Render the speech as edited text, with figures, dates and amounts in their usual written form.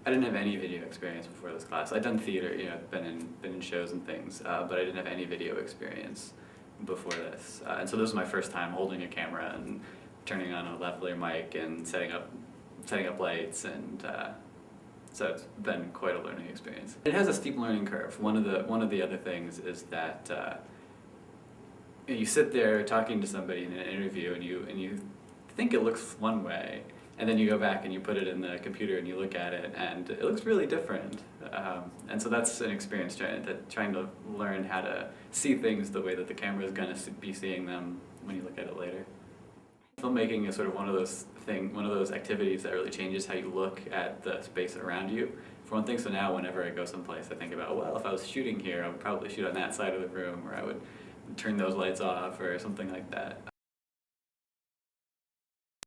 I didn't have any video experience before this class. I'd done theater, you know, been in shows and things, but I didn't have any video experience before this. And so this was my first time holding a camera and turning on a lavalier mic and setting up lights, and so it's been quite a learning experience. It has a steep learning curve. One of the other things is that you sit there talking to somebody in an interview and you think it looks one way, and then you go back and you put it in the computer and you look at it and it looks really different. And so that's an experience trying to learn how to see things the way that the camera is going to be seeing them when you look at it later. Filmmaking is sort of one of those activities that really changes how you look at the space around you. For one thing, so now whenever I go someplace I think about, well, if I was shooting here I would probably shoot on that side of the room, or I would turn those lights off or something like that.